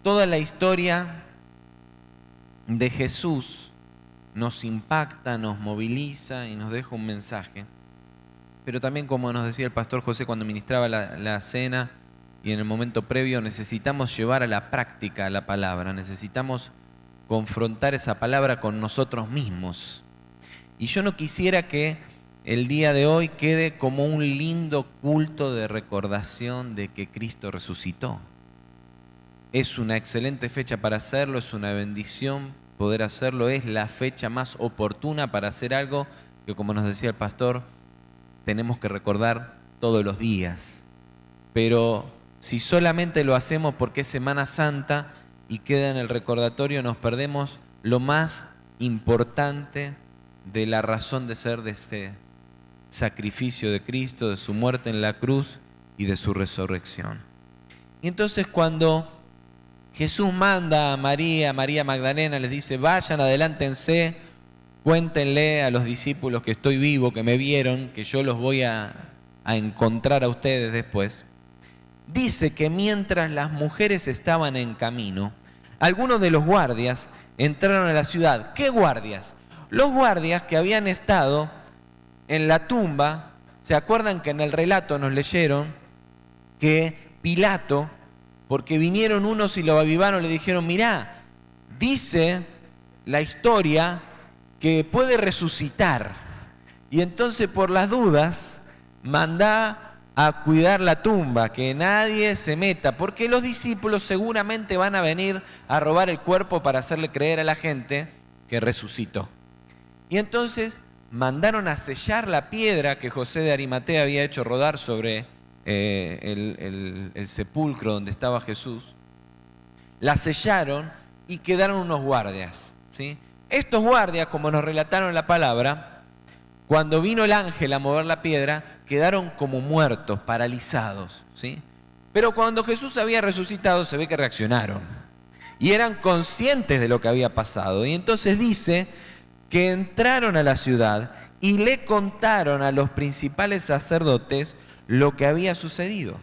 toda la historia de Jesús nos impacta, nos moviliza y nos deja un mensaje. Pero también, como nos decía el pastor José cuando ministraba la cena y en el momento previo, necesitamos llevar a la práctica la palabra, necesitamos confrontar esa palabra con nosotros mismos. Y yo no quisiera que el día de hoy quede como un lindo culto de recordación de que Cristo resucitó. Es una excelente fecha para hacerlo, es una bendición poder hacerlo, es la fecha más oportuna para hacer algo que, como nos decía el pastor, tenemos que recordar todos los días. Pero si solamente lo hacemos porque es Semana Santa y queda en el recordatorio, nos perdemos lo más importante de la razón de ser de este sacrificio de Cristo, de su muerte en la cruz y de su resurrección. Y entonces cuando Jesús manda a María Magdalena, les dice, vayan, adelántense, cuéntenle a los discípulos que estoy vivo, que me vieron, que yo los voy a encontrar a ustedes después. Dice que mientras las mujeres estaban en camino, algunos de los guardias entraron a la ciudad. ¿Qué guardias? Los guardias que habían estado en la tumba. ¿Se acuerdan que en el relato nos leyeron que Pilato, porque vinieron unos y lo avivaron, le dijeron, mirá, dice la historia que puede resucitar. Y entonces, por las dudas, mandá a cuidar la tumba, que nadie se meta, porque los discípulos seguramente van a venir a robar el cuerpo para hacerle creer a la gente que resucitó. Y entonces mandaron a sellar la piedra que José de Arimatea había hecho rodar sobre el sepulcro donde estaba Jesús. La sellaron y quedaron unos guardias, ¿sí? Estos guardias, como nos relataron en la palabra, cuando vino el ángel a mover la piedra, quedaron como muertos, paralizados, ¿sí? Pero cuando Jesús había resucitado, se ve que reaccionaron y eran conscientes de lo que había pasado. Y entonces dice que entraron a la ciudad y le contaron a los principales sacerdotes lo que había sucedido.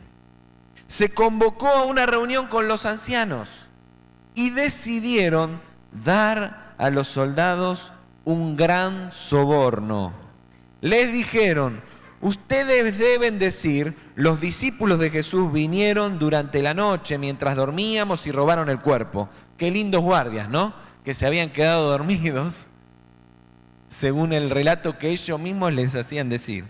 Se convocó a una reunión con los ancianos y decidieron dar a los soldados un gran soborno. Les dijeron, ustedes deben decir, los discípulos de Jesús vinieron durante la noche mientras dormíamos y robaron el cuerpo. Qué lindos guardias, ¿no? Que se habían quedado dormidos, según el relato que ellos mismos les hacían decir.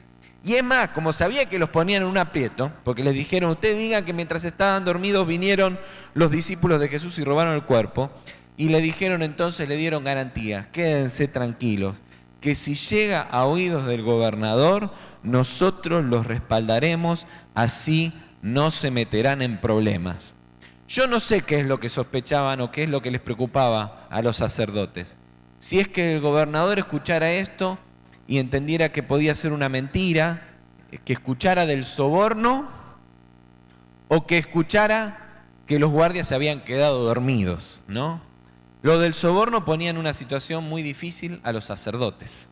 Y es más, como sabía que los ponían en un aprieto, porque les dijeron, ustedes digan que mientras estaban dormidos vinieron los discípulos de Jesús y robaron el cuerpo, y le dijeron entonces, le dieron garantía, quédense tranquilos, que si llega a oídos del gobernador, nosotros los respaldaremos, así no se meterán en problemas. Yo no sé qué es lo que sospechaban o qué es lo que les preocupaba a los sacerdotes. Si es que el gobernador escuchara esto y entendiera que podía ser una mentira, que escuchara del soborno o que escuchara que los guardias se habían quedado dormidos, ¿no? Lo del soborno ponía en una situación muy difícil a los sacerdotes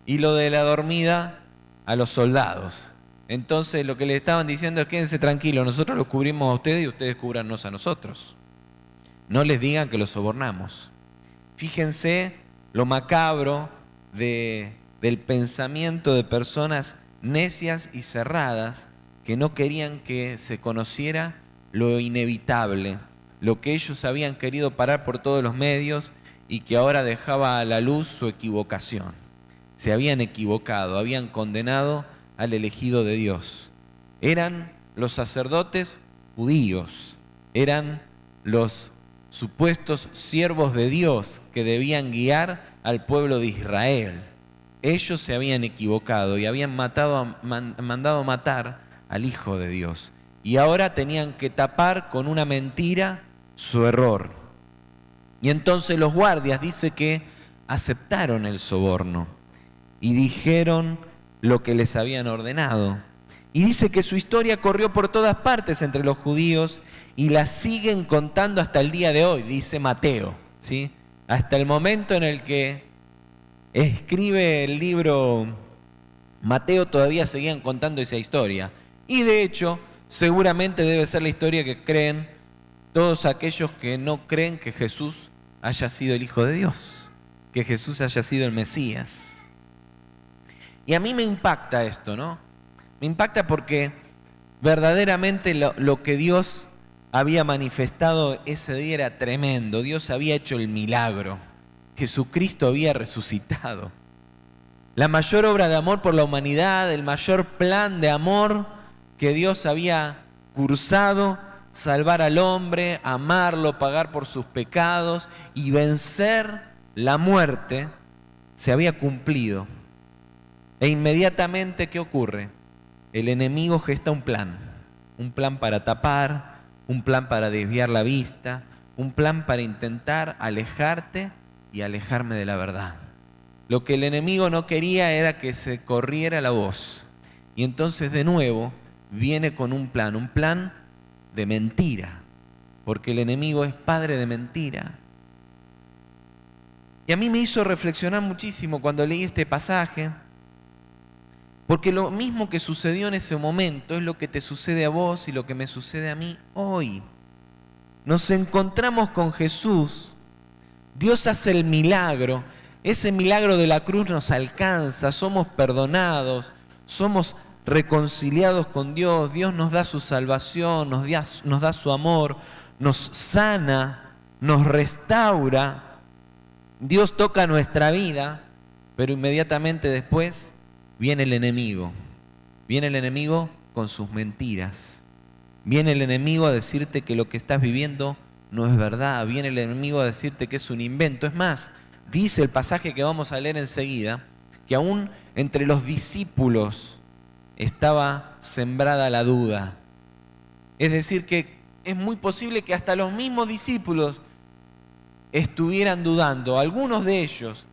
y lo de la dormida a los soldados. Entonces lo que le estaban diciendo es quédense tranquilos, nosotros los cubrimos a ustedes y ustedes cúbranos a nosotros. No les digan que los sobornamos. Fíjense lo macabro del pensamiento de personas necias y cerradas que no querían que se conociera lo inevitable, lo que ellos habían querido parar por todos los medios y que ahora dejaba a la luz su equivocación. Se habían equivocado, habían condenado al elegido de Dios. Eran los sacerdotes judíos, eran los supuestos siervos de Dios que debían guiar al pueblo de Israel. Ellos se habían equivocado y habían mandado matar al Hijo de Dios. Y ahora tenían que tapar con una mentira su error. Y entonces los guardias dice que aceptaron el soborno y dijeron lo que les habían ordenado. Y dice que su historia corrió por todas partes entre los judíos y la siguen contando hasta el día de hoy, dice Mateo, ¿sí? Hasta el momento en el que escribe el libro Mateo todavía seguían contando esa historia. Y de hecho, seguramente debe ser la historia que creen todos aquellos que no creen que Jesús haya sido el Hijo de Dios, que Jesús haya sido el Mesías. Y a mí me impacta esto, ¿no? Me impacta porque verdaderamente lo que Dios había manifestado ese día era tremendo. Dios había hecho el milagro. Jesucristo había resucitado. La mayor obra de amor por la humanidad, el mayor plan de amor que Dios había cursado, salvar al hombre, amarlo, pagar por sus pecados y vencer la muerte, se había cumplido. E inmediatamente, ¿qué ocurre? El enemigo gesta un plan para tapar, un plan para desviar la vista, un plan para intentar alejarte y alejarme de la verdad. Lo que el enemigo no quería era que se corriera la voz. Y entonces de nuevo viene con un plan de mentira, porque el enemigo es padre de mentira. Y a mí me hizo reflexionar muchísimo cuando leí este pasaje, porque lo mismo que sucedió en ese momento es lo que te sucede a vos y lo que me sucede a mí hoy. Nos encontramos con Jesús, Dios hace el milagro, ese milagro de la cruz nos alcanza, somos perdonados, somos reconciliados con Dios, Dios nos da su salvación, nos da su amor, nos sana, nos restaura, Dios toca nuestra vida, pero inmediatamente después viene el enemigo con sus mentiras, viene el enemigo a decirte que lo que estás viviendo no es verdad, viene el enemigo a decirte que es un invento. Es más, dice el pasaje que vamos a leer enseguida, que aún entre los discípulos estaba sembrada la duda. Es decir, que es muy posible que hasta los mismos discípulos estuvieran dudando. Algunos de ellos,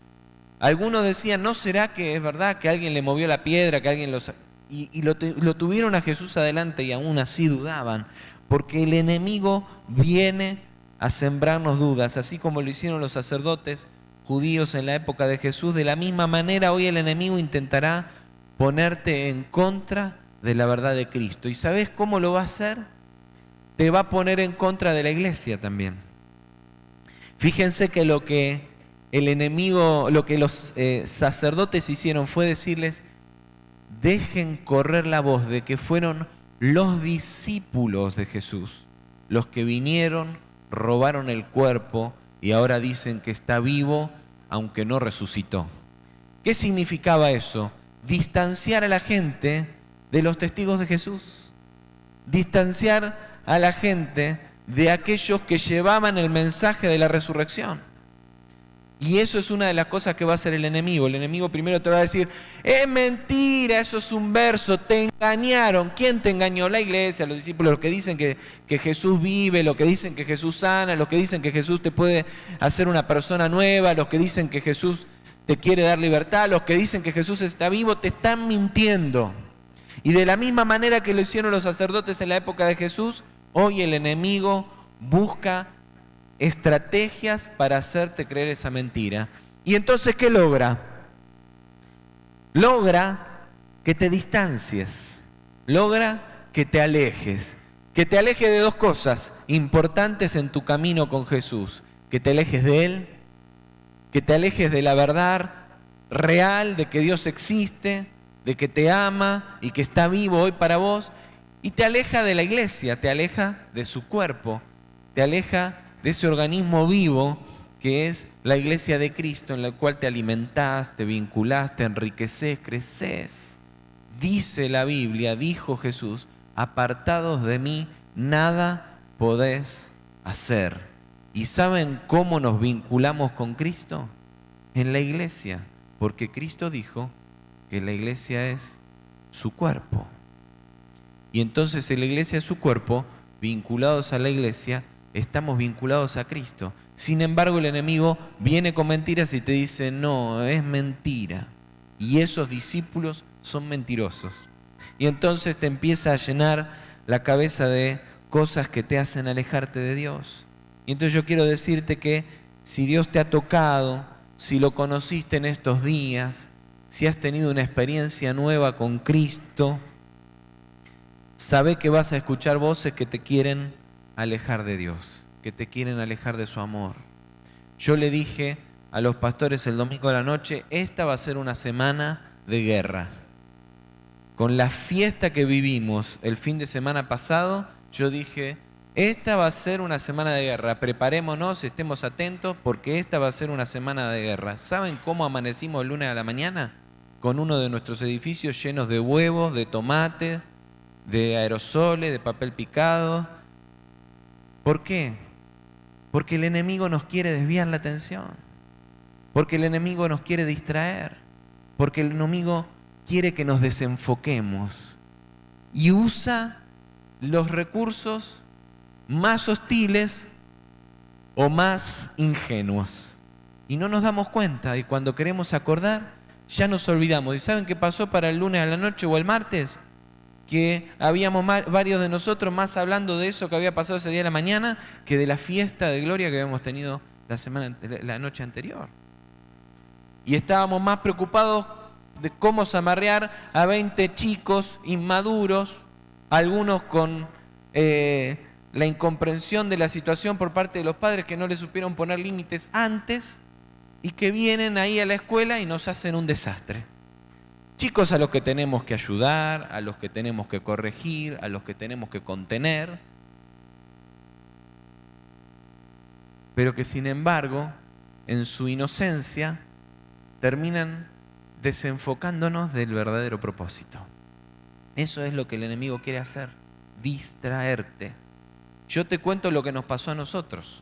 algunos decían, ¿no será que es verdad que alguien le movió la piedra, que alguien los... Y lo tuvieron a Jesús adelante y aún así dudaban, porque el enemigo viene a sembrarnos dudas, así como lo hicieron los sacerdotes judíos en la época de Jesús. De la misma manera hoy el enemigo intentará ponerte en contra de la verdad de Cristo. ¿Y sabes cómo lo va a hacer? Te va a poner en contra de la iglesia también. Fíjense que lo que el enemigo, lo que los sacerdotes hicieron fue decirles, dejen correr la voz de que fueron los discípulos de Jesús los que vinieron, robaron el cuerpo y ahora dicen que está vivo aunque no resucitó. ¿Qué significaba eso? Distanciar a la gente de los testigos de Jesús. Distanciar a la gente de aquellos que llevaban el mensaje de la resurrección. Y eso es una de las cosas que va a hacer el enemigo. El enemigo primero te va a decir, es mentira, eso es un verso, te engañaron. ¿Quién te engañó? La iglesia, los discípulos, los que dicen que Jesús vive, los que dicen que Jesús sana, los que dicen que Jesús te puede hacer una persona nueva, los que dicen que Jesús te quiere dar libertad, los que dicen que Jesús está vivo, te están mintiendo. Y de la misma manera que lo hicieron los sacerdotes en la época de Jesús, hoy el enemigo busca estrategias para hacerte creer esa mentira. Y entonces, ¿qué logra? Logra que te distancies, logra que te alejes de dos cosas importantes en tu camino con Jesús, que te alejes de Él, que te alejes de la verdad real, de que Dios existe, de que te ama y que está vivo hoy para vos, y te aleja de la iglesia, te aleja de su cuerpo, te aleja de ese organismo vivo que es la iglesia de Cristo, en la cual te alimentás, te vinculás, te enriqueces, creces. Dice la Biblia, dijo Jesús, apartados de mí nada podés hacer. ¿Y saben cómo nos vinculamos con Cristo? En la iglesia, porque Cristo dijo que la iglesia es su cuerpo. Y entonces en la iglesia es su cuerpo, vinculados a la iglesia, estamos vinculados a Cristo. Sin embargo, el enemigo viene con mentiras y te dice, no, es mentira. Y esos discípulos son mentirosos. Y entonces te empieza a llenar la cabeza de cosas que te hacen alejarte de Dios. Y entonces yo quiero decirte que si Dios te ha tocado, si lo conociste en estos días, si has tenido una experiencia nueva con Cristo, sabe que vas a escuchar voces que te quieren alejar de Dios. que te quieren alejar de su amor. Yo le dije a los pastores el domingo de la noche, esta va a ser una semana de guerra. Con la fiesta que vivimos el fin de semana pasado, yo dije, esta va a ser una semana de guerra, preparémonos, estemos atentos, porque esta va a ser una semana de guerra. ¿Saben cómo amanecimos el lunes a la mañana? Con uno de nuestros edificios llenos de huevos, de tomates, de aerosoles, de papel picado. ¿Por qué? Porque el enemigo nos quiere desviar la atención, porque el enemigo nos quiere distraer, porque el enemigo quiere que nos desenfoquemos y usa los recursos más hostiles o más ingenuos. Y no nos damos cuenta, y cuando queremos acordar, ya nos olvidamos. ¿Y saben qué pasó para el lunes a la noche o el martes? Que habíamos varios de nosotros más hablando de eso que había pasado ese día de la mañana que de la fiesta de gloria que habíamos tenido la noche anterior. Y estábamos más preocupados de cómo zamarrear a 20 chicos inmaduros, algunos con la incomprensión de la situación por parte de los padres que no les supieron poner límites antes y que vienen ahí a la escuela y nos hacen un desastre. Chicos a los que tenemos que ayudar, a los que tenemos que corregir, a los que tenemos que contener, pero que sin embargo, en su inocencia, terminan desenfocándonos del verdadero propósito. Eso es lo que el enemigo quiere hacer, distraerte. Yo te cuento lo que nos pasó a nosotros.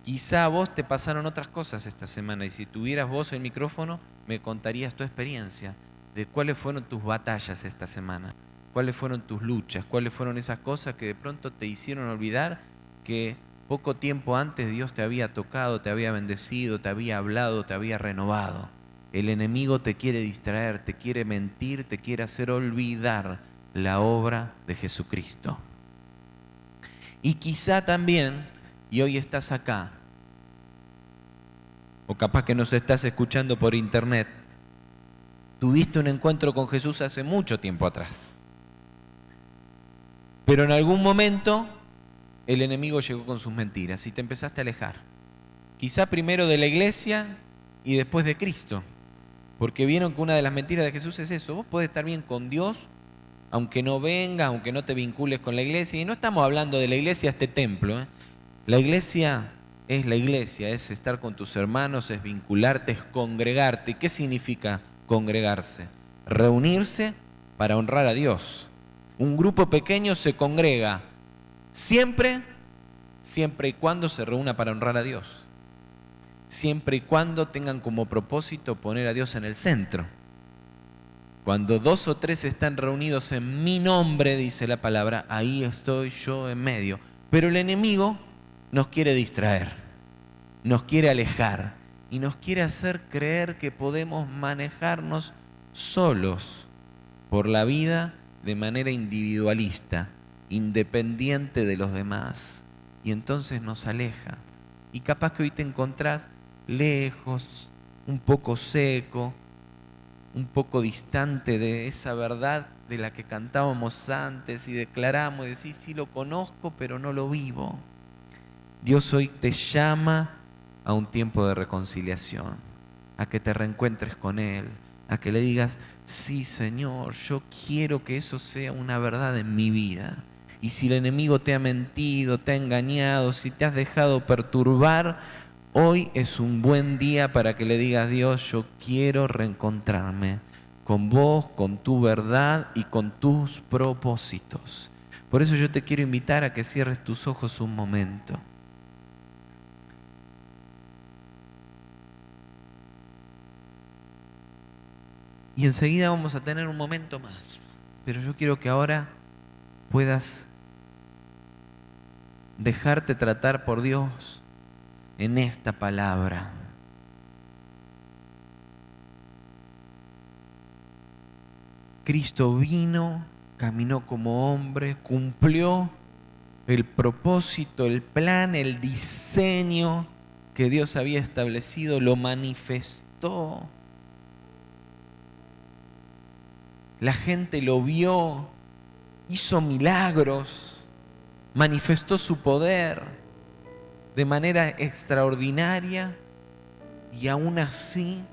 Quizá a vos te pasaron otras cosas esta semana y si tuvieras vos el micrófono me contarías tu experiencia de cuáles fueron tus batallas esta semana, cuáles fueron tus luchas, cuáles fueron esas cosas que de pronto te hicieron olvidar que poco tiempo antes Dios te había tocado, te había bendecido, te había hablado, te había renovado. El enemigo te quiere distraer, te quiere mentir, te quiere hacer olvidar la obra de Jesucristo. Y quizá también, y hoy estás acá, o capaz que nos estás escuchando por internet, tuviste un encuentro con Jesús hace mucho tiempo atrás. Pero en algún momento el enemigo llegó con sus mentiras y te empezaste a alejar. Quizá primero de la iglesia y después de Cristo. Porque vieron que una de las mentiras de Jesús es eso. Vos podés estar bien con Dios, aunque no vengas, aunque no te vincules con la iglesia. Y no estamos hablando de la iglesia, este templo. La iglesia es la iglesia, es estar con tus hermanos, es vincularte, es congregarte. ¿Qué significa congregarse? Reunirse para honrar a Dios. Un grupo pequeño se congrega siempre y cuando se reúna para honrar a Dios. Siempre y cuando tengan como propósito poner a Dios en el centro. Cuando 2 o 3 están reunidos en mi nombre, dice la palabra, ahí estoy yo en medio. Pero el enemigo nos quiere distraer, nos quiere alejar y nos quiere hacer creer que podemos manejarnos solos por la vida de manera individualista, independiente de los demás. Y entonces nos aleja. Y capaz que hoy te encontrás lejos, un poco seco, un poco distante de esa verdad de la que cantábamos antes y declaramos y decís, sí lo conozco, pero no lo vivo. Dios hoy te llama a un tiempo de reconciliación, a que te reencuentres con Él, a que le digas, sí Señor, yo quiero que eso sea una verdad en mi vida. Y si el enemigo te ha mentido, te ha engañado, si te has dejado perturbar, hoy es un buen día para que le digas, Dios, yo quiero reencontrarme con vos, con tu verdad y con tus propósitos. Por eso yo te quiero invitar a que cierres tus ojos un momento. Y enseguida vamos a tener un momento más. Pero yo quiero que ahora puedas dejarte tratar por Dios en esta palabra. Cristo vino, caminó como hombre, cumplió el propósito, el plan, el diseño que Dios había establecido, lo manifestó. La gente lo vio, hizo milagros, manifestó su poder. de manera extraordinaria y aún así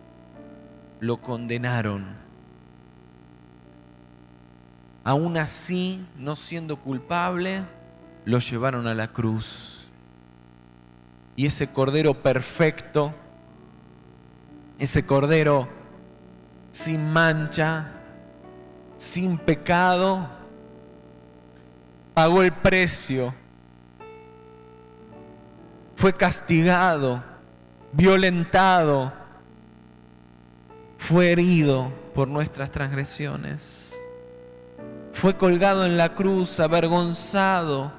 lo condenaron. Aún así, no siendo culpable, lo llevaron a la cruz. Y ese Cordero perfecto, ese Cordero sin mancha, sin pecado, pagó el precio. Fue castigado, violentado, fue herido por nuestras transgresiones. Fue colgado en la cruz, avergonzado.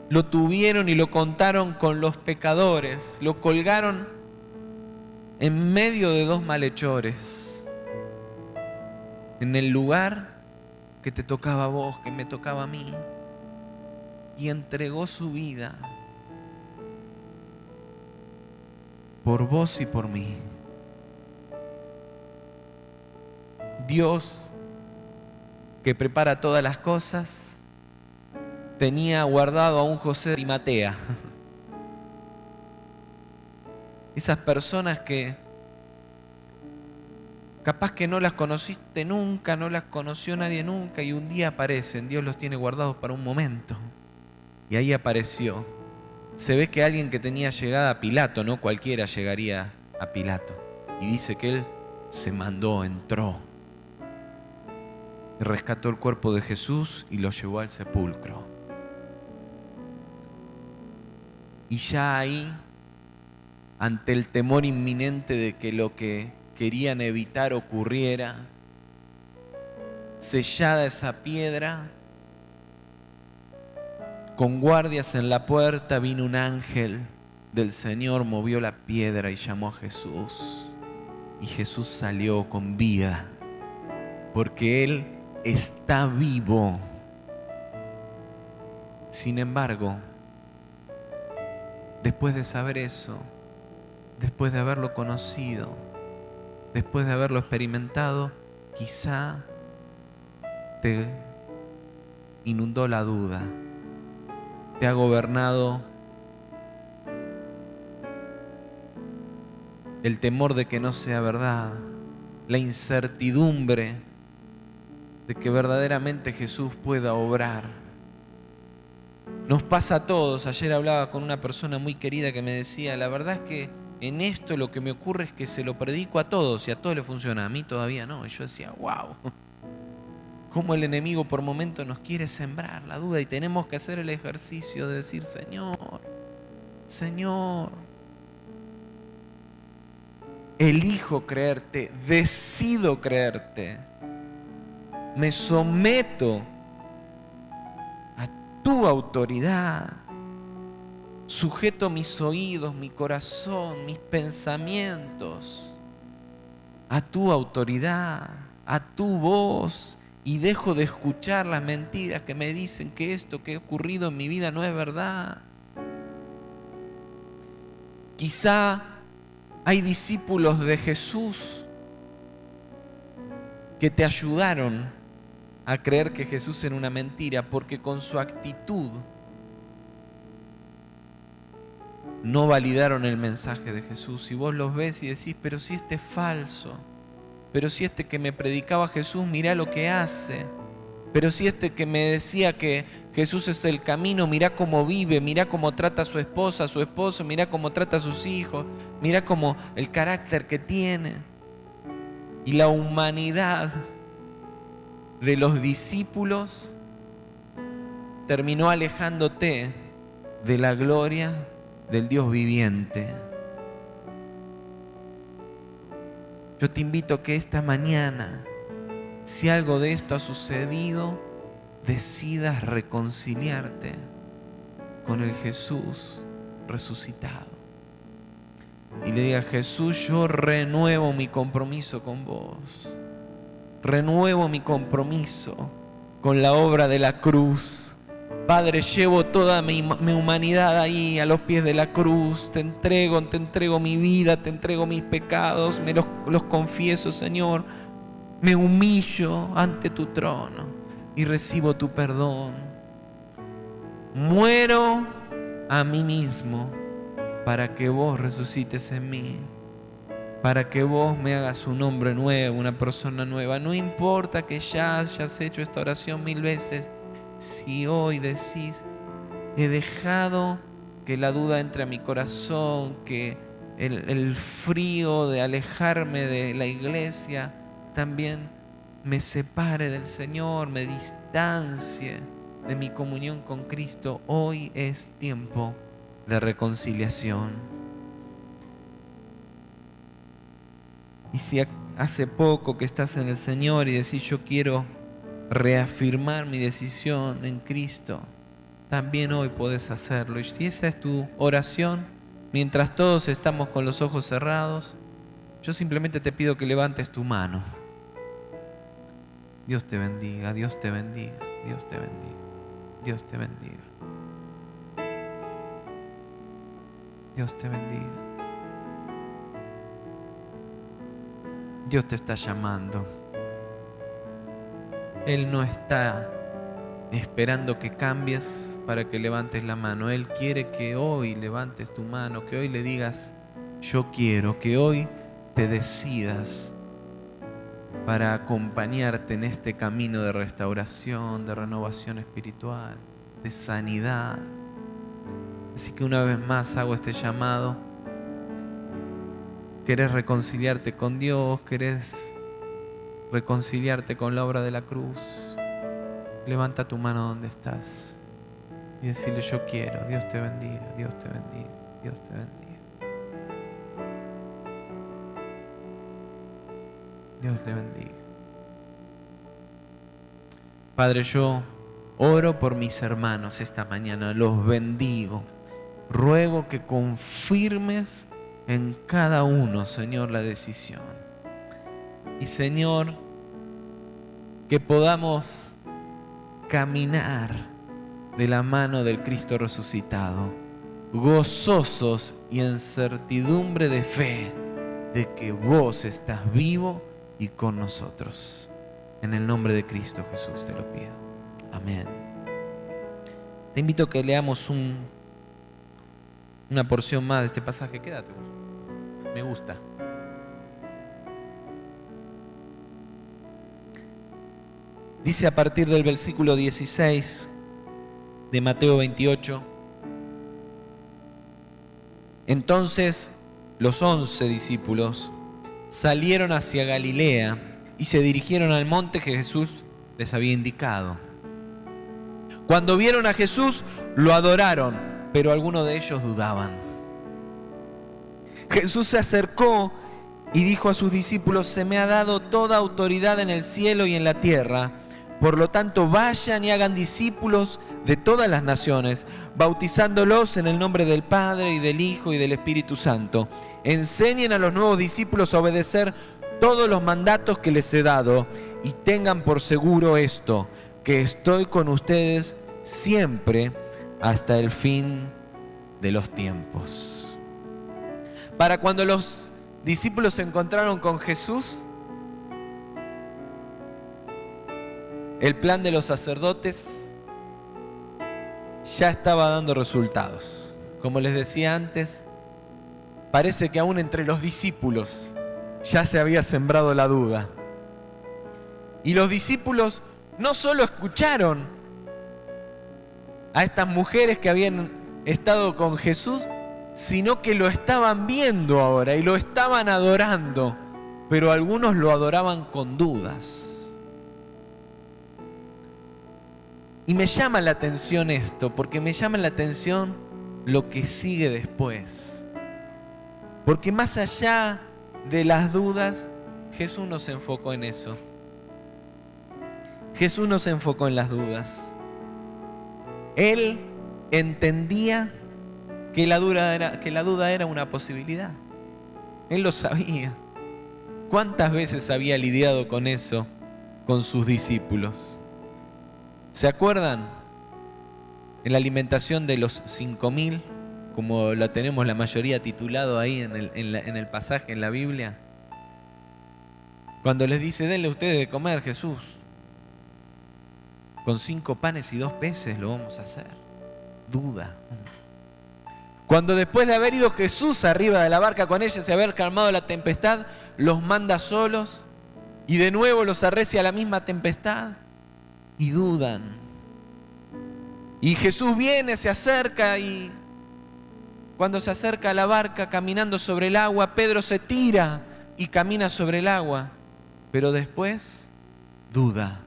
Lo tuvieron y lo contaron con los pecadores. Lo colgaron en medio de dos malhechores. En el lugar que te tocaba a vos, que me tocaba a mí. Y entregó su vida por vos y por mí. Dios, que prepara todas las cosas, tenía guardado a un José de Arimatea. Esas personas que capaz que no las conociste nunca, no las conoció nadie nunca, y un día aparecen. Dios los tiene guardados para un momento. Y ahí apareció. Se ve que alguien que tenía llegada a Pilato, no cualquiera llegaría a Pilato. Y dice que él se mandó, entró. Y rescató el cuerpo de Jesús y lo llevó al sepulcro. Y ya ahí, ante el temor inminente de que lo que querían evitar ocurriera, sellada esa piedra, con guardias en la puerta, vino un ángel del Señor, movió la piedra y llamó a Jesús. Y Jesús salió con vida, porque Él está vivo. Sin embargo, después de saber eso, después de haberlo conocido, después de haberlo experimentado, quizá te inundó la duda, te ha gobernado el temor de que no sea verdad, la incertidumbre de que verdaderamente Jesús pueda obrar. Nos pasa a todos. Ayer hablaba con una persona muy querida que me decía, la verdad es que en esto lo que me ocurre es que se lo predico a todos y a todos le funciona, a mí todavía no. Y yo decía, wow, cómo el enemigo por momentos nos quiere sembrar la duda, y tenemos que hacer el ejercicio de decir, Señor, elijo creerte, decido creerte, me someto a tu autoridad, sujeto mis oídos, mi corazón, mis pensamientos a tu autoridad, a tu voz, y dejo de escuchar las mentiras que me dicen que esto que ha ocurrido en mi vida no es verdad. Quizá hay discípulos de Jesús que te ayudaron a creer que Jesús era una mentira, porque con su actitud no validaron el mensaje de Jesús. Y vos los ves y decís, pero si este es falso, pero si este que me predicaba Jesús, mirá lo que hace, pero si este que me decía que Jesús es el camino, mirá cómo vive, mirá cómo trata a su esposa, a su esposo, mirá cómo trata a sus hijos, mirá cómo el carácter que tiene. Y la humanidad de los discípulos terminó alejándote de la gloria del Dios viviente. Yo te invito a que esta mañana, si algo de esto ha sucedido, decidas reconciliarte con el Jesús resucitado. Y le diga, Jesús, yo renuevo mi compromiso con vos. Renuevo mi compromiso con la obra de la cruz. Padre, llevo toda mi humanidad ahí a los pies de la cruz. Te entrego mi vida, te entrego mis pecados, los confieso, Señor. Me humillo ante tu trono y recibo tu perdón. Muero a mí mismo para que vos resucites en mí, para que vos me hagas un hombre nuevo, una persona nueva. No importa que ya hayas hecho esta oración 1000 veces, si hoy decís, he dejado que la duda entre a mi corazón, que el frío de alejarme de la iglesia también me separe del Señor, me distancie de mi comunión con Cristo, hoy es tiempo de reconciliación. Y si hace poco que estás en el Señor y decís, yo quiero reafirmar mi decisión en Cristo, también hoy podés hacerlo. Y si esa es tu oración, mientras todos estamos con los ojos cerrados, yo simplemente te pido que levantes tu mano. Dios te bendiga, Dios te bendiga, Dios te bendiga, Dios te bendiga. Dios te bendiga. Dios te está llamando. Él no está esperando que cambies para que levantes la mano. Él quiere que hoy levantes tu mano, que hoy le digas, yo quiero, que hoy te decidas para acompañarte en este camino de restauración, de renovación espiritual, de sanidad. Así que una vez más hago este llamado. ¿Querés reconciliarte con Dios? ¿Querés reconciliarte con la obra de la cruz? Levanta tu mano donde estás y decirle, yo quiero. Dios te bendiga, Dios te bendiga, Dios te bendiga. Dios le bendiga. Padre, yo oro por mis hermanos esta mañana, los bendigo. Ruego que confirmes en cada uno, Señor, la decisión. Y Señor, que podamos caminar de la mano del Cristo resucitado, gozosos y en certidumbre de fe de que vos estás vivo y con nosotros. En el nombre de Cristo Jesús te lo pido. Amén. Te invito a que leamos una porción más de este pasaje. Quédate. Me gusta. Dice a partir del versículo 16 de Mateo 28. Entonces los 11 discípulos salieron hacia Galilea y se dirigieron al monte que Jesús les había indicado. Cuando vieron a Jesús, lo adoraron, pero algunos de ellos dudaban. Jesús se acercó y dijo a sus discípulos, se me ha dado toda autoridad en el cielo y en la tierra. Por lo tanto, vayan y hagan discípulos de todas las naciones, bautizándolos en el nombre del Padre y del Hijo y del Espíritu Santo. Enseñen a los nuevos discípulos a obedecer todos los mandatos que les he dado y tengan por seguro esto, que estoy con ustedes siempre hasta el fin de los tiempos. Para cuando los discípulos se encontraron con Jesús, el plan de los sacerdotes ya estaba dando resultados. Como les decía antes, parece que aún entre los discípulos ya se había sembrado la duda. Y los discípulos no solo escucharon a estas mujeres que habían estado con Jesús, sino que lo estaban viendo ahora y lo estaban adorando, pero algunos lo adoraban con dudas. Y me llama la atención esto, porque me llama la atención lo que sigue después. Porque más allá de las dudas, Jesús no se enfocó en eso. Jesús no se enfocó en las dudas. Él entendía que la duda era una posibilidad. Él lo sabía. ¿Cuántas veces había lidiado con eso con sus discípulos? ¿Se acuerdan? En la alimentación de los 5.000, como la tenemos la mayoría titulado ahí en el pasaje en la Biblia, cuando les dice, denle ustedes de comer, Jesús. Con 5 panes y 2 peces lo vamos a hacer. Duda. Cuando después de haber ido Jesús arriba de la barca con ellos y haber calmado la tempestad, los manda solos y de nuevo los arrecia la misma tempestad y dudan. Y Jesús viene, se acerca y cuando se acerca a la barca caminando sobre el agua, Pedro se tira y camina sobre el agua, pero después duda.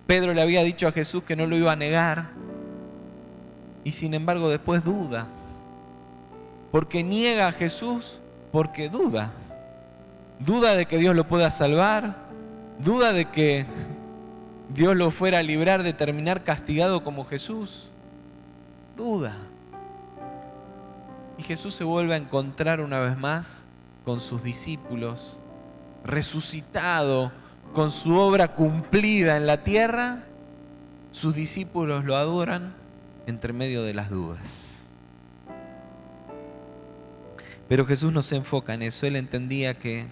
Pedro le había dicho a Jesús que no lo iba a negar y sin embargo después duda, porque niega a Jesús porque duda. Duda de que Dios lo pueda salvar, duda de que Dios lo fuera a librar de terminar castigado como Jesús. Duda. Y Jesús se vuelve a encontrar una vez más con sus discípulos, resucitado, con su obra cumplida en la tierra. Sus discípulos lo adoran entre medio de las dudas. Pero Jesús no se enfoca en eso. Él entendía que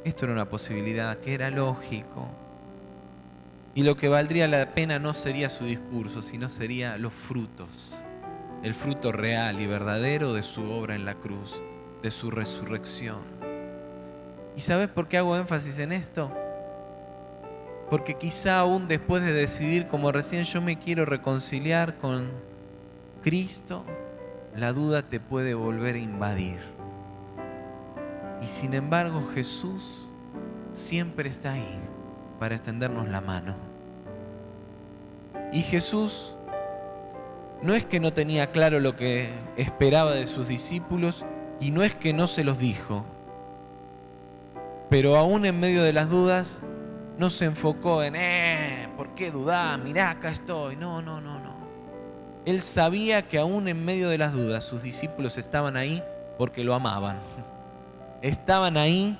esto era una posibilidad, que era lógico. Y lo que valdría la pena no sería su discurso, sino sería los frutos. El fruto real y verdadero de su obra en la cruz, de su resurrección. ¿Y sabes por qué hago énfasis en esto? Porque quizá aún después de decidir, como recién yo me quiero reconciliar con Cristo, la duda te puede volver a invadir. Y sin embargo Jesús siempre está ahí para extendernos la mano. Y Jesús no es que no tenía claro lo que esperaba de sus discípulos y no es que no se los dijo, pero aún en medio de las dudas no se enfocó en ¿por qué dudás? Mirá, acá estoy. No. Él sabía que aún en medio de las dudas sus discípulos estaban ahí porque lo amaban. Estaban ahí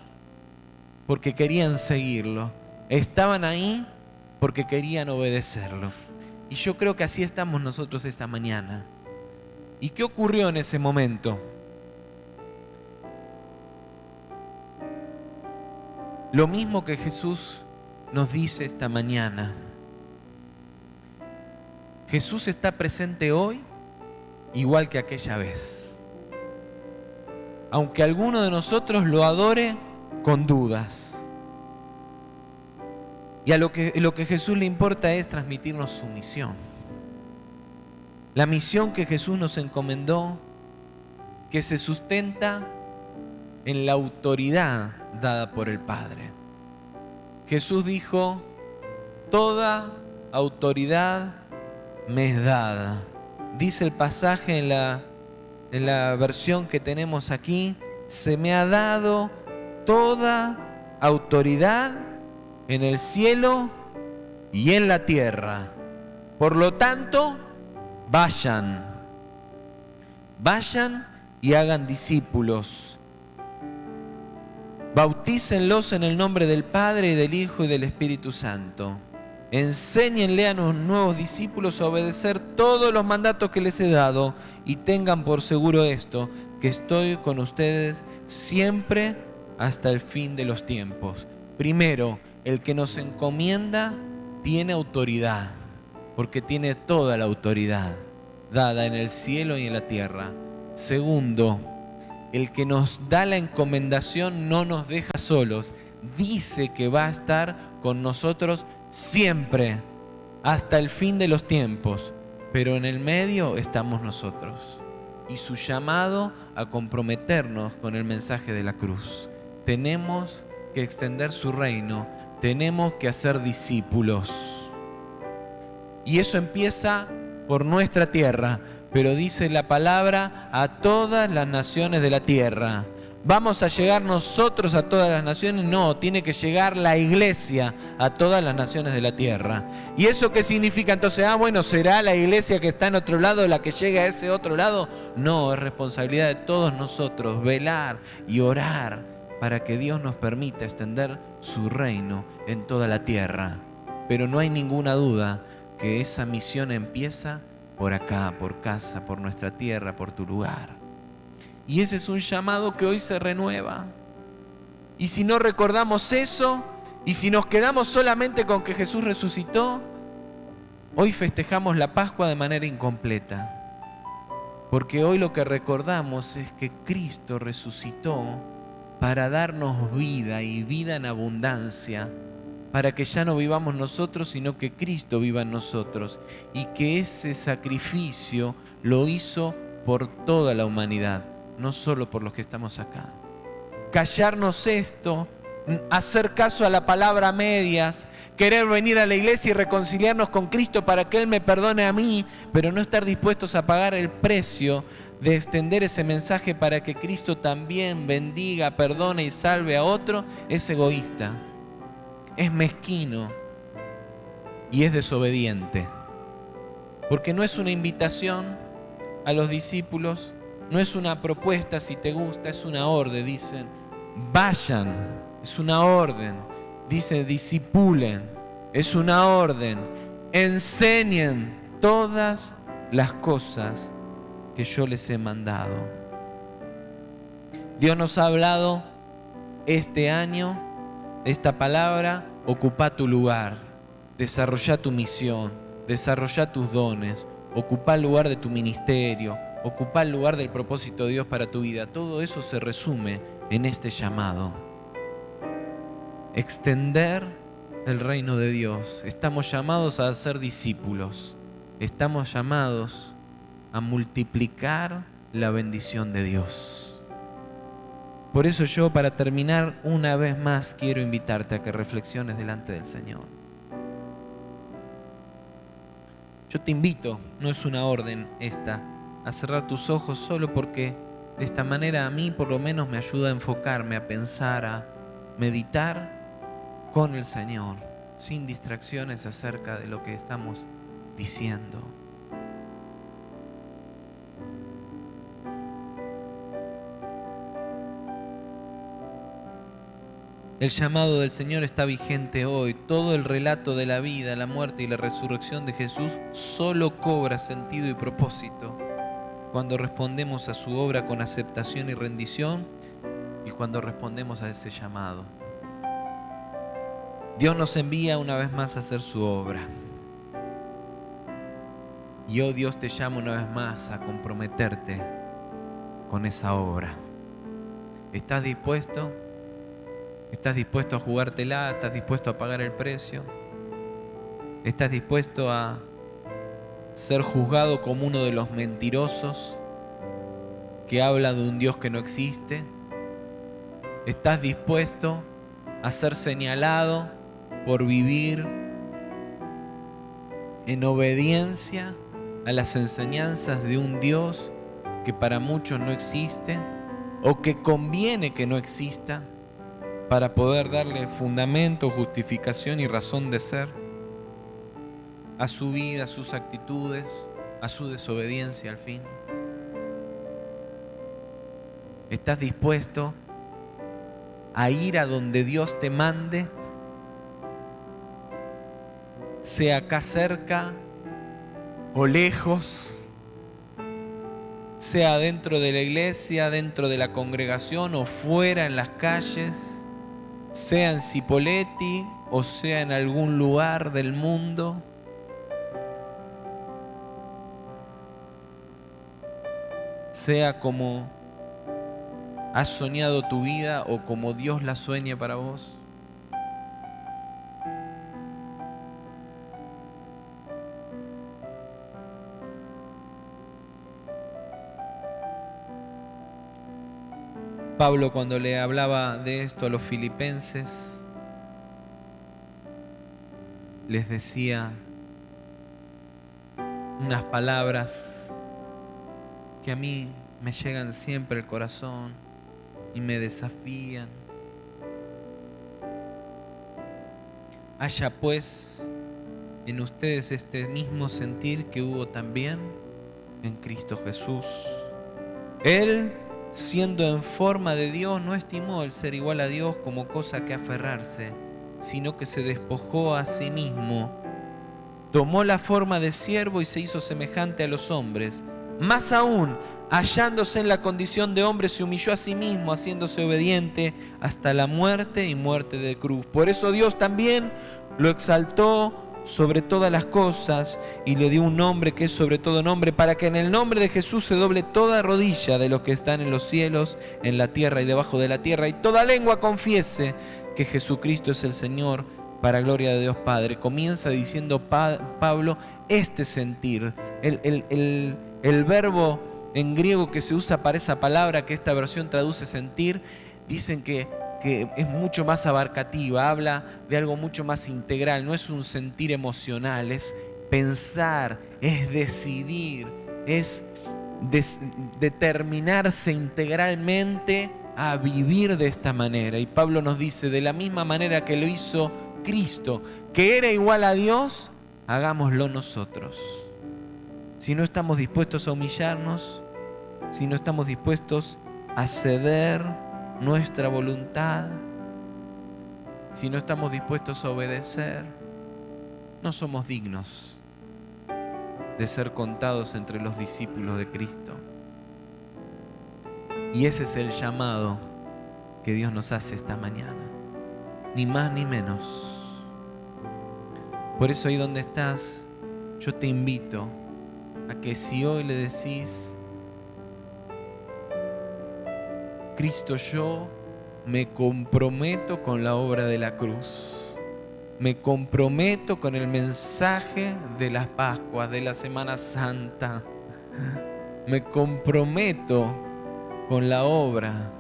porque querían seguirlo. Estaban ahí porque querían obedecerlo. Y yo creo que así estamos nosotros esta mañana. ¿Y qué ocurrió en ese momento? Lo mismo que Jesús nos dice esta mañana. Jesús está presente hoy igual que aquella vez. Aunque alguno de nosotros lo adore con dudas. Y a lo que Jesús le importa es transmitirnos su misión. La misión que Jesús nos encomendó, que se sustenta en la autoridad dada por el Padre. Jesús dijo, toda autoridad me es dada. Dice el pasaje en la versión que tenemos aquí, se me ha dado toda autoridad en el cielo y en la tierra. Por lo tanto, vayan y hagan discípulos. Bautícenlos en el nombre del Padre y del Hijo y del Espíritu Santo. Enséñenle a los nuevos discípulos a obedecer todos los mandatos que les he dado y tengan por seguro esto, que estoy con ustedes siempre hasta el fin de los tiempos. Primero, el que nos encomienda tiene autoridad, porque tiene toda la autoridad dada en el cielo y en la tierra. Segundo, el que nos da la encomendación no nos deja solos, dice que va a estar con nosotros siempre, hasta el fin de los tiempos, pero en el medio estamos nosotros. Y su llamado a comprometernos con el mensaje de la cruz. Tenemos que extender su reino, tenemos que hacer discípulos. Y eso empieza por nuestra tierra, pero dice la palabra a todas las naciones de la tierra. ¿Vamos a llegar nosotros a todas las naciones? No, tiene que llegar la iglesia a todas las naciones de la tierra. ¿Y eso qué significa entonces? Bueno, ¿será la iglesia que está en otro lado la que llegue a ese otro lado? No, es responsabilidad de todos nosotros velar y orar para que Dios nos permita extender su reino en toda la tierra. Pero no hay ninguna duda que esa misión empieza por acá, por casa, por nuestra tierra, por tu lugar. Y ese es un llamado que hoy se renueva. Y si no recordamos eso, y si nos quedamos solamente con que Jesús resucitó, hoy festejamos la Pascua de manera incompleta. Porque hoy lo que recordamos es que Cristo resucitó para darnos vida y vida en abundancia, para que ya no vivamos nosotros, sino que Cristo viva en nosotros, y que ese sacrificio lo hizo por toda la humanidad, no solo por los que estamos acá. Callarnos esto, hacer caso a la palabra a medias, querer venir a la iglesia y reconciliarnos con Cristo para que Él me perdone a mí, pero no estar dispuestos a pagar el precio de extender ese mensaje para que Cristo también bendiga, perdone y salve a otro, es egoísta, es mezquino y es desobediente. Porque no es una invitación a los discípulos, no es una propuesta si te gusta, es una orden. Dicen, vayan, es una orden. Dice, discipulen, es una orden. Enseñen todas las cosas que yo les he mandado. Dios nos ha hablado este año esta palabra: ocupa tu lugar, desarrolla tu misión, desarrolla tus dones, ocupa el lugar de tu ministerio, ocupa el lugar del propósito de Dios para tu vida. Todo eso se resume en este llamado: extender el reino de Dios. Estamos llamados a ser discípulos, estamos llamados a multiplicar la bendición de Dios. Por eso yo, para terminar, una vez más quiero invitarte a que reflexiones delante del Señor. Yo te invito, no es una orden esta, a cerrar tus ojos, solo porque de esta manera a mí por lo menos me ayuda a enfocarme, a pensar, a meditar con el Señor, sin distracciones acerca de lo que estamos diciendo. El llamado del Señor está vigente hoy. Todo el relato de la vida, la muerte y la resurrección de Jesús solo cobra sentido y propósito cuando respondemos a su obra con aceptación y rendición, y cuando respondemos a ese llamado. Dios nos envía una vez más a hacer su obra. Y hoy Dios te llama una vez más a comprometerte con esa obra. ¿Estás dispuesto? ¿Estás dispuesto a jugártela? ¿Estás dispuesto a pagar el precio? ¿Estás dispuesto a ser juzgado como uno de los mentirosos que habla de un Dios que no existe? ¿Estás dispuesto a ser señalado por vivir en obediencia a las enseñanzas de un Dios que para muchos no existe, o que conviene que no exista, para poder darle fundamento, justificación y razón de ser a su vida, a sus actitudes, a su desobediencia al fin? ¿Estás dispuesto a ir a donde Dios te mande? Sea acá cerca o lejos, sea dentro de la iglesia, dentro de la congregación o fuera en las calles, sea en Cipolletti o sea en algún lugar del mundo. Sea como has soñado tu vida o como Dios la sueña para vos. Pablo, cuando le hablaba de esto a los filipenses, les decía unas palabras que a mí me llegan siempre al corazón y me desafían. Haya pues en ustedes este mismo sentir que hubo también en Cristo Jesús. Él, siendo en forma de Dios, no estimó el ser igual a Dios como cosa que aferrarse, sino que se despojó a sí mismo. Tomó la forma de siervo y se hizo semejante a los hombres. Más aún, hallándose en la condición de hombre, se humilló a sí mismo, haciéndose obediente hasta la muerte y muerte de cruz. Por eso Dios también lo exaltó sobre todas las cosas y le dio un nombre que es sobre todo nombre, para que en el nombre de Jesús se doble toda rodilla de los que están en los cielos, en la tierra y debajo de la tierra, y toda lengua confiese que Jesucristo es el Señor, para gloria de Dios Padre. Comienza diciendo Pablo este sentir, el verbo en griego que se usa para esa palabra, que esta versión traduce sentir, dicen que es mucho más abarcativa, habla de algo mucho más integral, no es un sentir emocional, es pensar, es decidir, es determinarse integralmente a vivir de esta manera. Y Pablo nos dice, de la misma manera que lo hizo Cristo, que era igual a Dios, hagámoslo nosotros. Si no estamos dispuestos a humillarnos, si no estamos dispuestos a ceder nuestra voluntad, si no estamos dispuestos a obedecer, no somos dignos de ser contados entre los discípulos de Cristo. Y ese es el llamado que Dios nos hace esta mañana, ni más ni menos. Por eso ahí donde estás, yo te invito a que si hoy le decís, Cristo, yo me comprometo con la obra de la cruz, me comprometo con el mensaje de las Pascuas, de la Semana Santa, me comprometo con la obra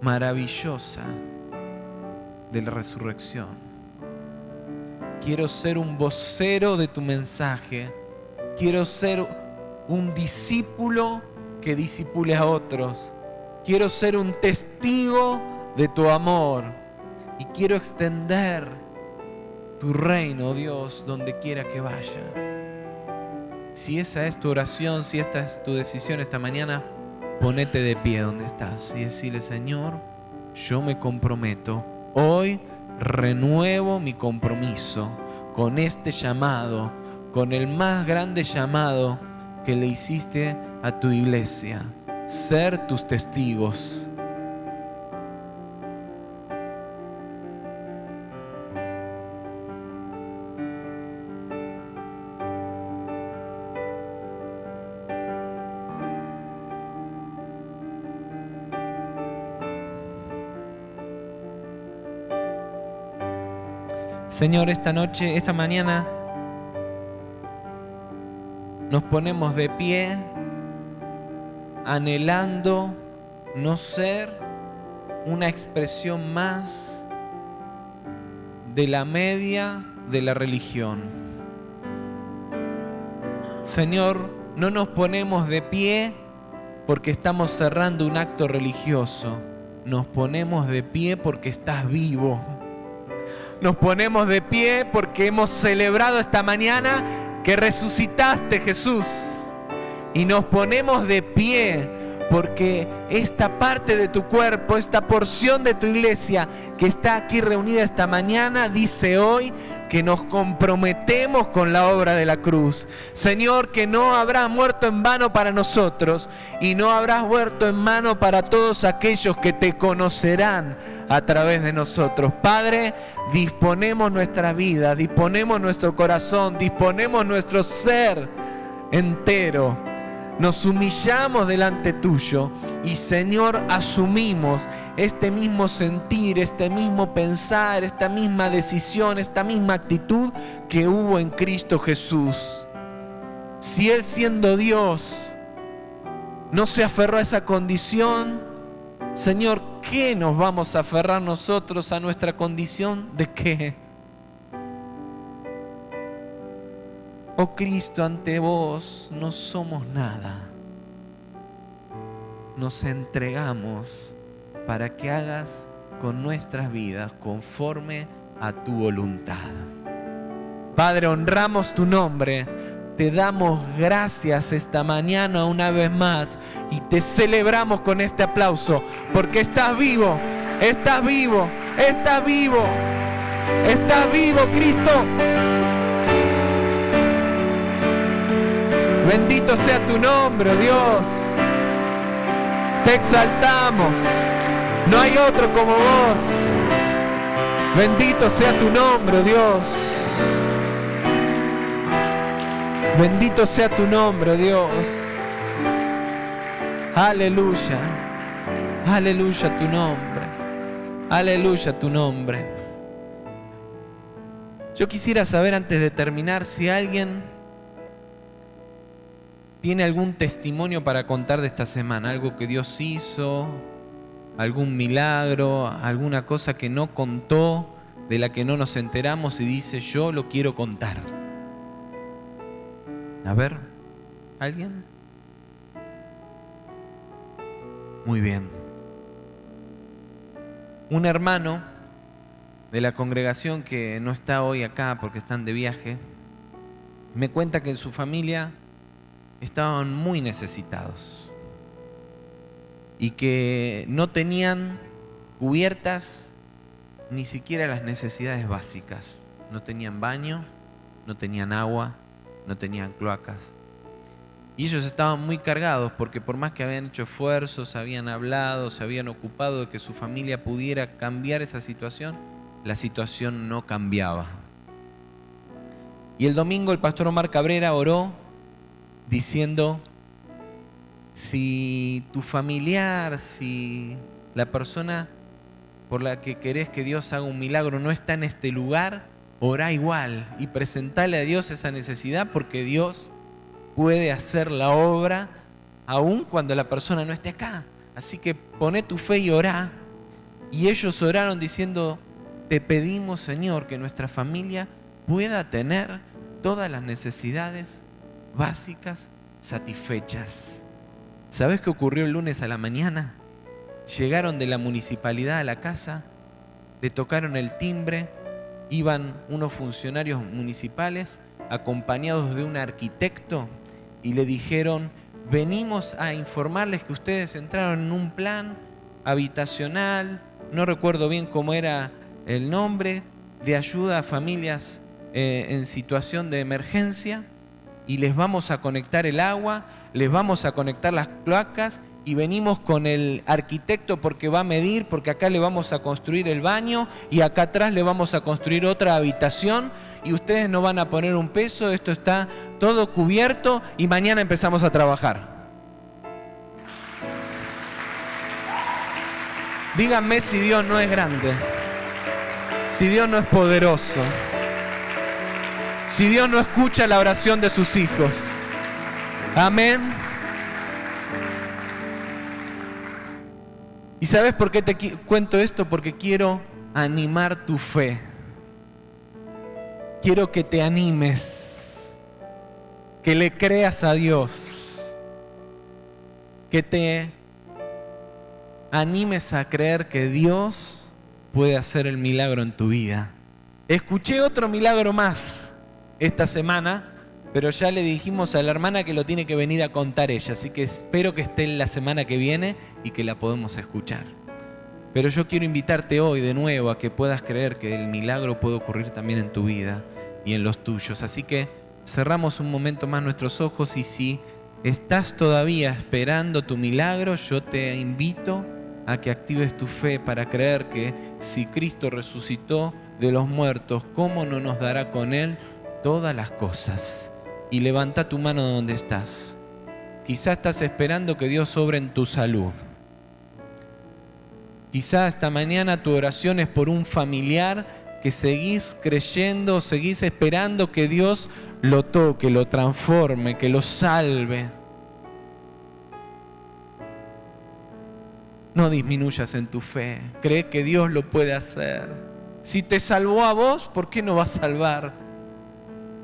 maravillosa de la resurrección. Quiero ser un vocero de tu mensaje. Quiero ser un discípulo que discipule a otros. Quiero ser un testigo de tu amor. Y quiero extender tu reino, Dios, donde quiera que vaya. Si esa es tu oración, si esta es tu decisión esta mañana, ponete de pie donde estás y decirle, Señor, yo me comprometo. Hoy renuevo mi compromiso con este llamado, con el más grande llamado que le hiciste a tu iglesia, ser tus testigos. Señor, esta noche, esta mañana, nos ponemos de pie, anhelando no ser una expresión más de la media de la religión. Señor, no nos ponemos de pie porque estamos cerrando un acto religioso. Nos ponemos de pie porque estás vivo. Nos ponemos de pie porque hemos celebrado esta mañana que resucitaste, Jesús. Y nos ponemos de pie porque esta parte de tu cuerpo, esta porción de tu iglesia que está aquí reunida esta mañana, dice hoy que nos comprometemos con la obra de la cruz. Señor, que no habrás muerto en vano para nosotros y no habrás muerto en vano para todos aquellos que te conocerán a través de nosotros. Padre, disponemos nuestra vida, disponemos nuestro corazón, disponemos nuestro ser entero. Nos humillamos delante tuyo y, Señor, asumimos este mismo sentir, este mismo pensar, esta misma decisión, esta misma actitud que hubo en Cristo Jesús. Si Él, siendo Dios, no se aferró a esa condición, Señor, ¿qué nos vamos a aferrar nosotros a nuestra condición? ¿De qué? Oh Cristo, ante vos no somos nada. Nos entregamos para que hagas con nuestras vidas conforme a tu voluntad. Padre, honramos tu nombre. Te damos gracias esta mañana una vez más y te celebramos con este aplauso porque estás vivo, estás vivo, estás vivo, estás vivo, Cristo. Bendito sea tu nombre, Dios. Te exaltamos. No hay otro como vos. Bendito sea tu nombre, Dios. Bendito sea tu nombre, Dios. Aleluya. Aleluya tu nombre. Aleluya tu nombre. Yo quisiera saber antes de terminar si alguien tiene algún testimonio para contar de esta semana, algo que Dios hizo, algún milagro, alguna cosa que no contó, de la que no nos enteramos y dice, yo lo quiero contar. A ver, ¿alguien? Muy bien. Un hermano de la congregación que no está hoy acá porque están de viaje, me cuenta que en su familia estaban muy necesitados y que no tenían cubiertas ni siquiera las necesidades básicas. No tenían baño, no tenían agua, no tenían cloacas. Y ellos estaban muy cargados porque por más que habían hecho esfuerzos, habían hablado, se habían ocupado de que su familia pudiera cambiar esa situación, la situación no cambiaba. Y el domingo el pastor Omar Cabrera oró diciendo, si tu familiar, si la persona por la que querés que Dios haga un milagro no está en este lugar, orá igual y presentale a Dios esa necesidad porque Dios puede hacer la obra aun cuando la persona no esté acá. Así que poné tu fe y orá. Y ellos oraron diciendo, te pedimos, Señor, que nuestra familia pueda tener todas las necesidades básicas satisfechas. ¿Sabés qué ocurrió el lunes a la mañana? Llegaron de la municipalidad a la casa, le tocaron el timbre, iban unos funcionarios municipales acompañados de un arquitecto y le dijeron, venimos a informarles que ustedes entraron en un plan habitacional, no recuerdo bien cómo era el nombre, de ayuda a familias en situación de emergencia, y les vamos a conectar el agua, les vamos a conectar las cloacas, y venimos con el arquitecto porque va a medir, porque acá le vamos a construir el baño y acá atrás le vamos a construir otra habitación y ustedes no van a poner un peso, esto está todo cubierto y mañana empezamos a trabajar. Díganme si Dios no es grande, si Dios no es poderoso, si Dios no escucha la oración de sus hijos. Amén. ¿Y sabes por qué te cuento esto? Porque quiero animar tu fe. Quiero que te animes, que le creas a Dios, que te animes a creer que Dios puede hacer el milagro en tu vida. Escuché otro milagro más esta semana, pero ya le dijimos a la hermana que lo tiene que venir a contar ella, así que espero que esté en la semana que viene y que la podamos escuchar. Pero yo quiero invitarte hoy de nuevo a que puedas creer que el milagro puede ocurrir también en tu vida y en los tuyos. Así que cerramos un momento más nuestros ojos y si estás todavía esperando tu milagro, yo te invito a que actives tu fe para creer que si Cristo resucitó de los muertos, ¿cómo no nos dará con Él todas las cosas? Y levanta tu mano donde estás. Quizá estás esperando que Dios obre en tu salud. Quizá esta mañana tu oración es por un familiar que seguís creyendo, seguís esperando que Dios lo toque, lo transforme, que lo salve. No disminuyas en tu fe. Cree que Dios lo puede hacer. Si te salvó a vos, ¿por qué no va a salvar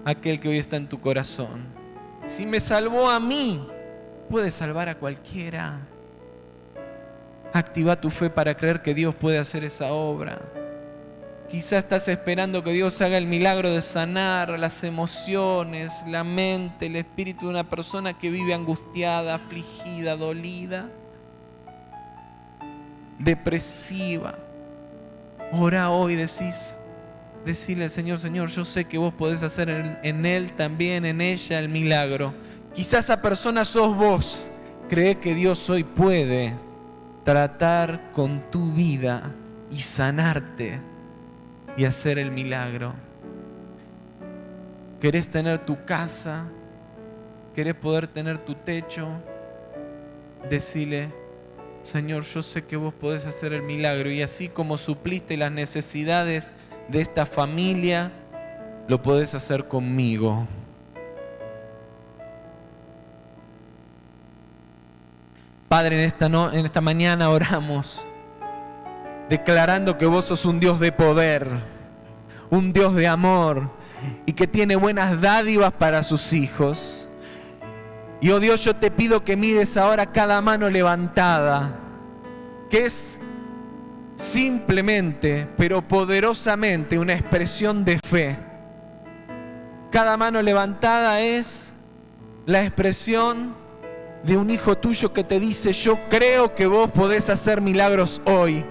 a aquel que hoy está en tu corazón? Si me salvó a mí, puede salvar a cualquiera. Activa tu fe para creer que Dios puede hacer esa obra. Quizás estás esperando que Dios haga el milagro de sanar las emociones, la mente, el espíritu de una persona que vive angustiada, afligida, dolida, depresiva. Ora hoy, decirle al Señor, Señor, yo sé que vos podés hacer en él también, en ella, el milagro. Quizás esa persona sos vos. Cree que Dios hoy puede tratar con tu vida y sanarte. y hacer el milagro. ¿Querés tener tu casa? ¿Querés poder tener tu techo? Decile: Señor, yo sé que vos podés hacer el milagro, y así como supliste las necesidades de esta familia, lo podés hacer conmigo. Padre, en esta mañana oramos declarando que vos sos un Dios de poder, un Dios de amor y que tiene buenas dádivas para sus hijos. Y oh Dios, yo te pido que mires ahora cada mano levantada, que es simplemente, pero poderosamente, una expresión de fe. Cada mano levantada es la expresión de un hijo tuyo que te dice: yo creo que vos podés hacer milagros hoy.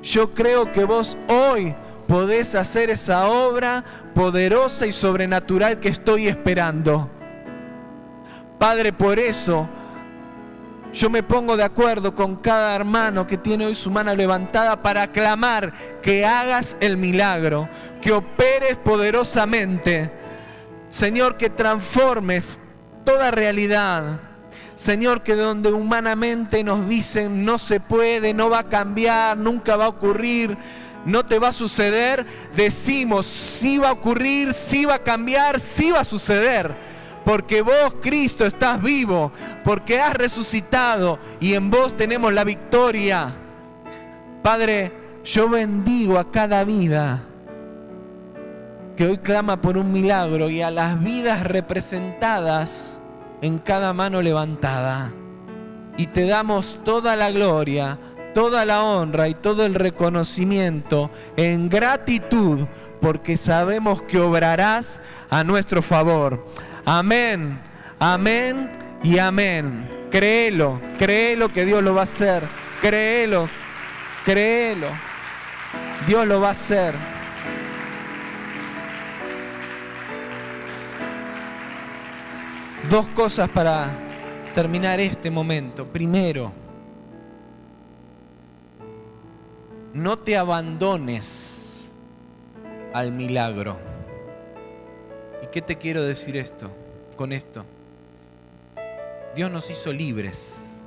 Yo creo que vos hoy podés hacer esa obra poderosa y sobrenatural que estoy esperando. Padre, por eso yo me pongo de acuerdo con cada hermano que tiene hoy su mano levantada para clamar que hagas el milagro, que operes poderosamente. Señor, que transformes toda realidad. Señor, que donde humanamente nos dicen no se puede, no va a cambiar, nunca va a ocurrir, no te va a suceder, decimos sí va a ocurrir, sí va a cambiar, sí va a suceder. Porque vos, Cristo, estás vivo, porque has resucitado y en vos tenemos la victoria. Padre, yo bendigo a cada vida que hoy clama por un milagro y a las vidas representadas en cada mano levantada. Y te damos toda la gloria, toda la honra y todo el reconocimiento en gratitud, porque sabemos que obrarás a nuestro favor. Amén, amén y amén. Créelo, créelo que Dios lo va a hacer. Créelo, créelo. Dios lo va a hacer. Dos cosas para terminar este momento. Primero, no te abandones al milagro. ¿Y qué te quiero decir con esto? Dios nos hizo libres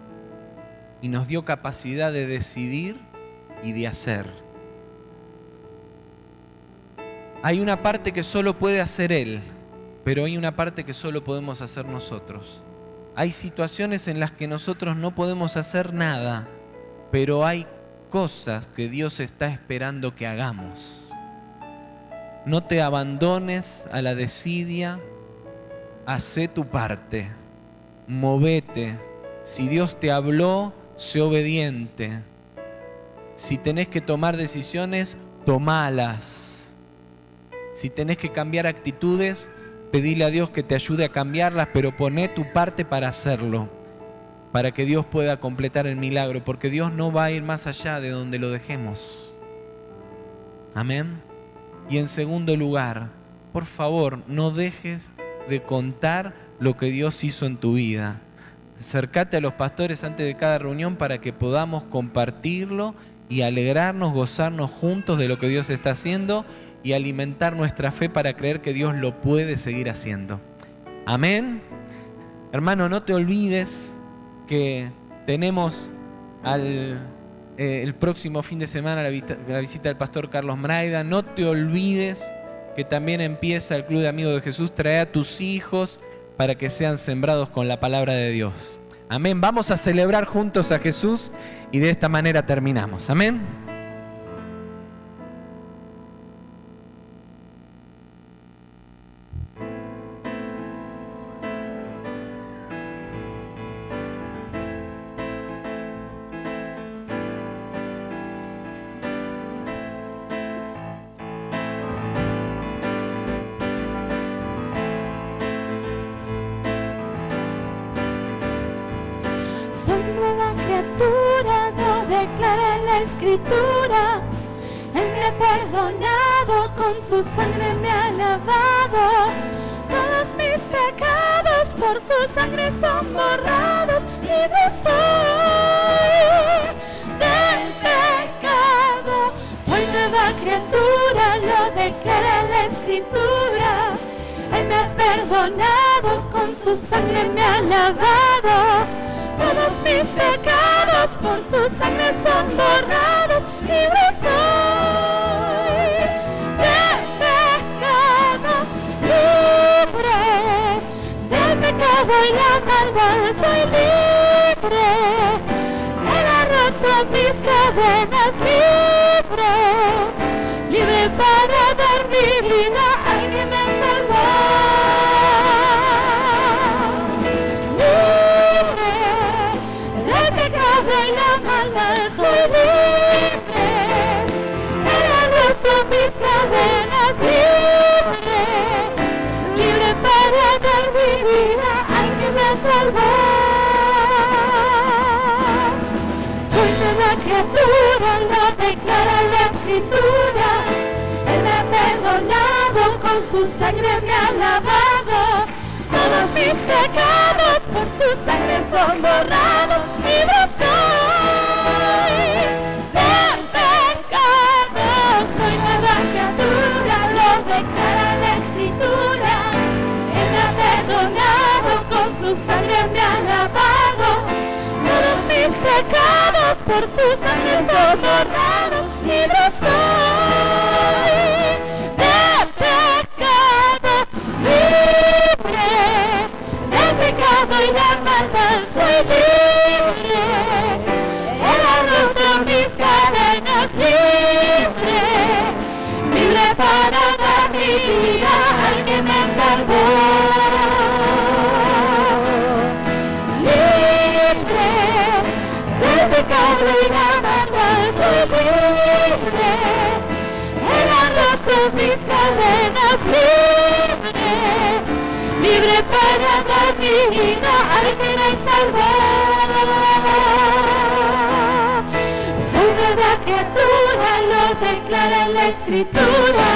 y nos dio capacidad de decidir y de hacer. Hay una parte que solo puede hacer Él, pero hay una parte que solo podemos hacer nosotros. Hay situaciones en las que nosotros no podemos hacer nada, pero hay cosas que Dios está esperando que hagamos. No te abandones a la desidia, hacé tu parte, movete. Si Dios te habló, sé obediente. Si tenés que tomar decisiones, tomalas. Si tenés que cambiar actitudes, pedile a Dios que te ayude a cambiarlas, pero poné tu parte para hacerlo, para que Dios pueda completar el milagro, porque Dios no va a ir más allá de donde lo dejemos. Amén. Y en segundo lugar, por favor, no dejes de contar lo que Dios hizo en tu vida. Acércate a los pastores antes de cada reunión para que podamos compartirlo y alegrarnos, gozarnos juntos de lo que Dios está haciendo y alimentar nuestra fe para creer que Dios lo puede seguir haciendo. Amén. Hermano, no te olvides que tenemos el próximo fin de semana la visita del pastor Carlos Mraida. No te olvides que también empieza el Club de Amigos de Jesús. Trae a tus hijos para que sean sembrados con la palabra de Dios. Amén. Vamos a celebrar juntos a Jesús y de esta manera terminamos. Amén. Soy nueva criatura, lo declara la Escritura. Él me ha perdonado, con su sangre me ha lavado. Todos mis pecados por su sangre son borrados. Libre soy del pecado. Soy nueva criatura, lo perdonado, con su sangre me ha lavado. Todos mis pecados por su sangre son borrados. Libre soy de pecado, libre del pecado y la maldad. Soy libre, Él ha roto mis cadenas. Libre, libre para dar mi vida al que me salvó. Libre del pecado y la maldad. Soy libre, Él ha roto mis cadenas. Libre, libre para dar mi vida al que me salvó. Soy nueva criatura, lo declara la Escritura. Él me ha perdonado, con su sangre me ha lavado. Todos mis pecados por su sangre son borrados. Libre soy del pecado. Soy nueva criatura, lo declara la Escritura. Él me ha perdonado, con su sangre me ha lavado. Todos mis pecados por su sangre son borrados. Libre soy del pecado, libre del pecado y la maldad. Soy libre, Él ha roto mis cadenas. Libre, libre para dar mi vida al que me salvó. Del pecado y la maldad. Soy libre, Él ha roto mis cadenas. Libre, libre para dar mi vida al que me salvó. Soy nueva criatura, lo declara la Escritura.